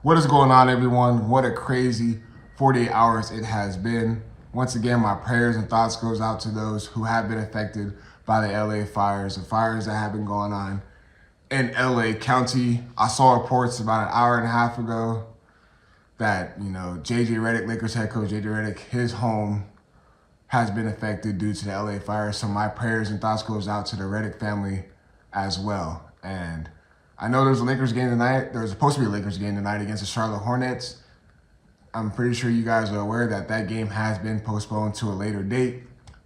What is going on, everyone? What a crazy 48 hours it has been. Once again, my prayers and thoughts goes out to those who have been affected by the LA fires, the fires that have been going on in LA County. I saw reports about an hour and a half ago that, JJ Redick, Lakers head coach JJ Redick, his home has been affected due to the LA fire. So my prayers and thoughts goes out to the Redick family as well. And I know there's a Lakers game tonight. There's supposed to be a Lakers game tonight against the Charlotte Hornets. I'm pretty sure you guys are aware that that game has been postponed to a later date.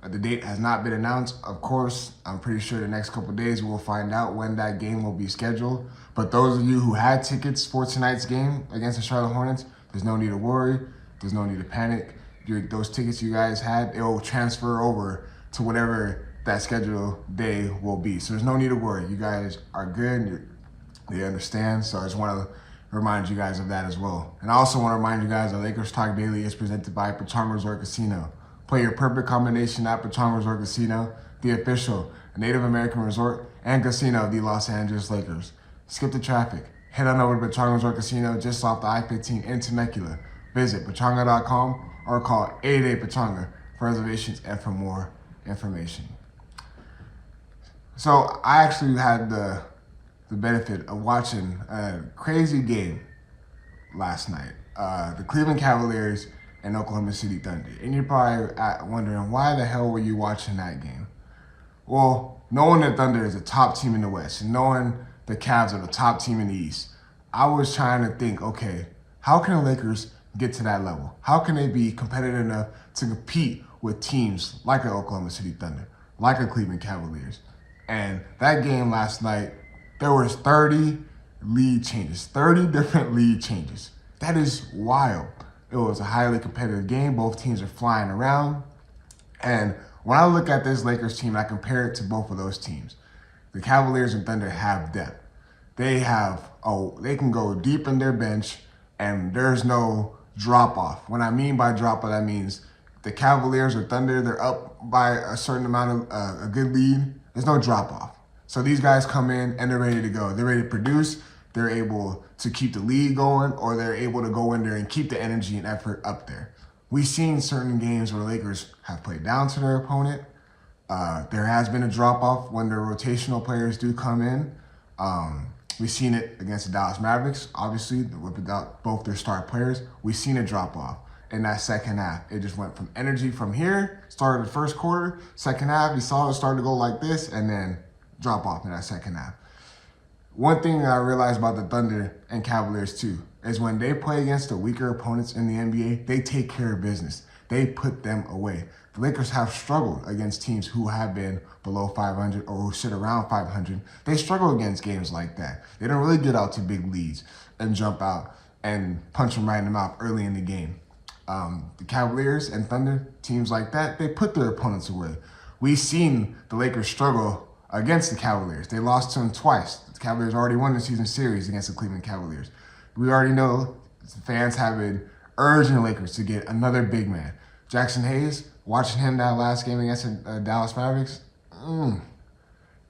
The date has not been announced. Of course, I'm pretty sure the next couple of days we'll find out when that game will be scheduled. But those of you who had tickets for tonight's game against the Charlotte Hornets, there's no need to worry. There's no need to panic. Those tickets you guys had, it will transfer over to whatever that scheduled day will be. So there's no need to worry. You guys are good. They understand, so I just want to remind you guys of that as well. And I also want to remind you guys that Lakers Talk Daily is presented by Pechanga Resort Casino. Play your perfect combination at Pechanga Resort Casino, the official Native American resort and casino of the Los Angeles Lakers. Skip the traffic. Head on over to Pechanga Resort Casino just off the I-15 in Temecula. Visit pechanga.com or call 88-PECHANGA for reservations and for more information. So I actually had the benefit of watching a crazy game last night. The Cleveland Cavaliers and Oklahoma City Thunder. And you're probably wondering, why the hell were you watching that game? Well, knowing the Thunder is a top team in the West and knowing the Cavs are the top team in the East, I was trying to think, okay, how can the Lakers get to that level? How can they be competitive enough to compete with teams like the Oklahoma City Thunder, like the Cleveland Cavaliers? And that game last night, there was 30 lead changes, 30 different lead changes. That is wild. It was a highly competitive game. Both teams are flying around. And when I look at this Lakers team, I compare it to both of those teams. The Cavaliers and Thunder have depth. They can go deep in their bench and there's no drop off. What I mean by drop off, that means the Cavaliers or Thunder, they're up by a certain amount of a good lead. There's no drop off. So these guys come in and they're ready to go. They're ready to produce. They're able to keep the lead going, or they're able to go in there and keep the energy and effort up there. We've seen certain games where the Lakers have played down to their opponent. There has been a drop-off when their rotational players do come in. We've seen it against the Dallas Mavericks, obviously, without both their star players. We've seen a drop-off in that second half. It just went from energy from here, started the first quarter, second half, you saw it start to go like this, and then drop off in that second half. One thing I realized about the Thunder and Cavaliers too is when they play against the weaker opponents in the NBA, they take care of business. They put them away. The Lakers have struggled against teams who have been below 500 or who sit around 500. They struggle against games like that. They don't really get out to big leads and jump out and punch them right in the mouth early in the game. The Cavaliers and Thunder, teams like that, they put their opponents away. We've seen the Lakers struggle against the Cavaliers. They lost to them twice. The Cavaliers already won the season series against the Cleveland Cavaliers. We already know the fans have been urging the Lakers to get another big man. Jackson Hayes, watching him that last game against the Dallas Mavericks,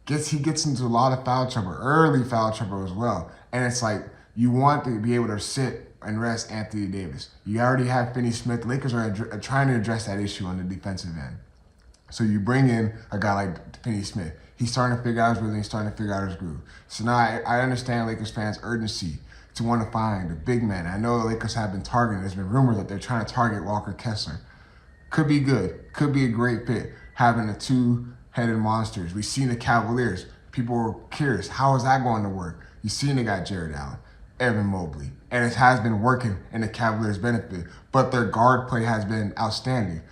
he gets into a lot of foul trouble, early foul trouble as well. And it's like, you want to be able to sit and rest Anthony Davis. You already have Finney Smith. The Lakers are trying to address that issue on the defensive end. So you bring in a guy like Finney Smith. He's starting to figure out his rhythm. He's starting to figure out his groove. So now I understand Lakers fans' urgency to want to find a big man. I know the Lakers have been targeting. There's been rumors that they're trying to target Walker Kessler. Could be good. Could be a great fit, having the two-headed monsters. We've seen the Cavaliers. People were curious, how is that going to work? You've seen they got Jared Allen, Evan Mobley, and it has been working in the Cavaliers' benefit. But their guard play has been outstanding.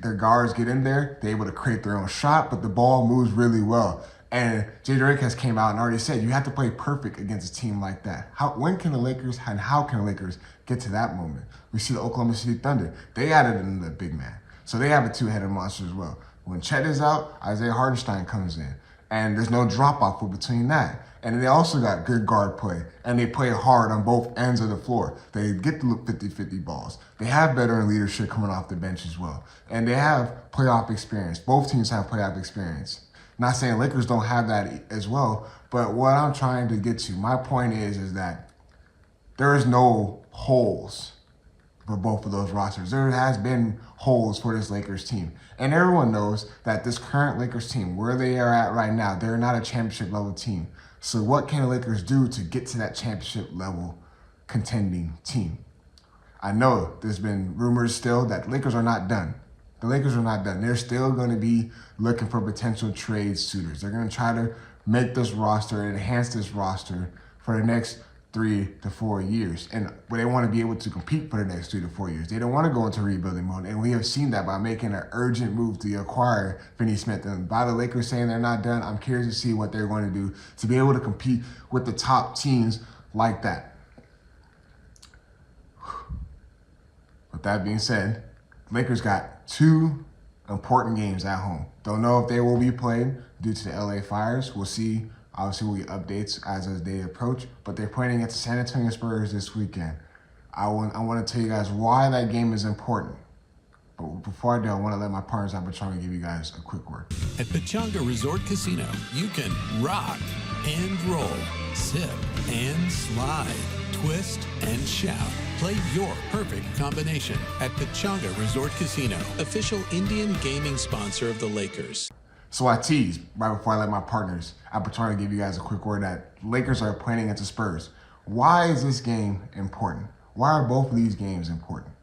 Their guards get in there, they're able to create their own shot, but the ball moves really well. And JJ Redick has came out and already said, you have to play perfect against a team like that. When can the Lakers and how can the Lakers get to that moment? We see the Oklahoma City Thunder. They added in the big man. So they have a two-headed monster as well. When Chet is out, Isaiah Hartenstein comes in. And there's no drop-off between that. And they also got good guard play, and they play hard on both ends of the floor. They get the 50-50 balls. They have veteran leadership coming off the bench as well. And they have playoff experience. Both teams have playoff experience. Not saying Lakers don't have that as well, but what I'm trying to get to, my point is that there is no holes for both of those rosters. There has been holes for this Lakers team. And everyone knows that this current Lakers team, where they are at right now, they're not a championship level team. So what can the Lakers do to get to that championship level contending team? I know there's been rumors still that the Lakers are not done. The Lakers are not done. They're still going to be looking for potential trade suitors. They're going to try to make this roster, enhance this roster for the next 3 to 4 years. And they want to be able to compete for the next 3 to 4 years. They don't want to go into rebuilding mode. And we have seen that by making an urgent move to acquire Finney Smith. And by the Lakers saying they're not done, I'm curious to see what they're going to do to be able to compete with the top teams like that. With that being said, Lakers got 2 important games at home. Don't know if they will be played due to the LA fires. We'll see. Obviously, we'll get updates as they approach. But they're playing against the San Antonio Spurs this weekend. I want to tell you guys why that game is important. But before I do, I want to let my partners at Pechanga give you guys a quick word. At Pechanga Resort Casino, you can rock and roll, sip and slide, twist and shout. Play your perfect combination at Pechanga Resort Casino, official Indian gaming sponsor of the Lakers. So I teased right before I let my partners at Pechanga give you guys a quick word that Lakers are playing against the Spurs. Why is this game important? Why are both of these games important?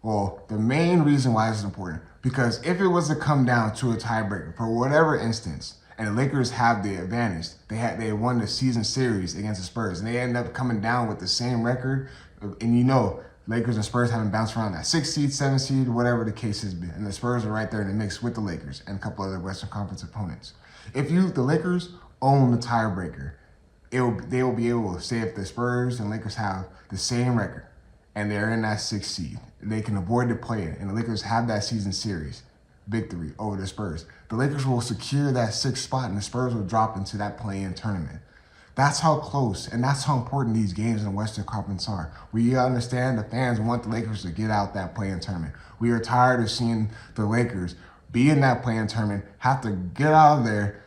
Well, the main reason why this is important, because if it was to come down to a tiebreaker for whatever instance, and the Lakers have the advantage, they won the season series against the Spurs, and they end up coming down with the same record, and you know, Lakers and Spurs haven't bounced around that 6 seed, 7 seed, whatever the case has been. And the Spurs are right there in the mix with the Lakers and a couple other Western Conference opponents. If the Lakers own the tiebreaker, they will be able to say if the Spurs and Lakers have the same record and they're in that 6 seed, they can avoid the play-in, and the Lakers have that season series victory over the Spurs. The Lakers will secure that 6th spot, and the Spurs will drop into that play-in tournament. That's how close and that's how important these games in the Western Conference are. We understand the fans want the Lakers to get out that play-in tournament. We are tired of seeing the Lakers be in that play-in tournament, have to get out of there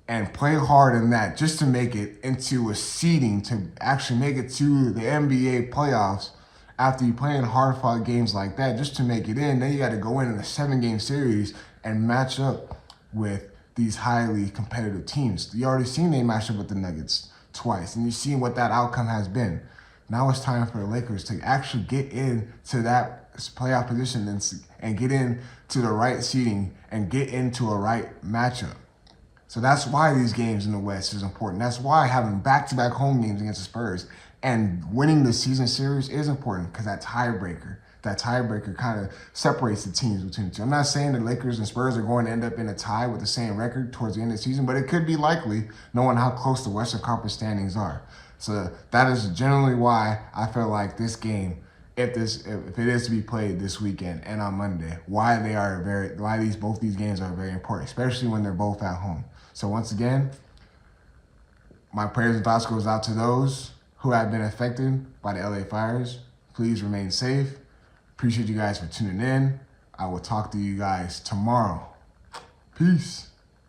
and play hard in that just to make it into a seeding, to actually make it to the NBA playoffs. After you play in hard-fought games like that, just to make it in, then you got to go in a 7-game series and match up with these highly competitive teams. You already seen they match up with the Nuggets twice, and you've seen what that outcome has been. Now it's time for the Lakers to actually get into that playoff position and get into the right seeding and get into a right matchup. So that's why these games in the West is important. That's why having back-to-back home games against the Spurs and winning the season series is important, because that tiebreaker kind of separates the teams between the two. I'm not saying the Lakers and Spurs are going to end up in a tie with the same record towards the end of the season, but it could be likely knowing how close the Western Conference standings are. So that is generally why I feel like this game, if it is to be played this weekend and on Monday, why both these games are very important, especially when they're both at home. So once again, my prayers and thoughts goes out to those who have been affected by the LA fires. Please remain safe. Appreciate you guys for tuning in. I will talk to you guys tomorrow. Peace.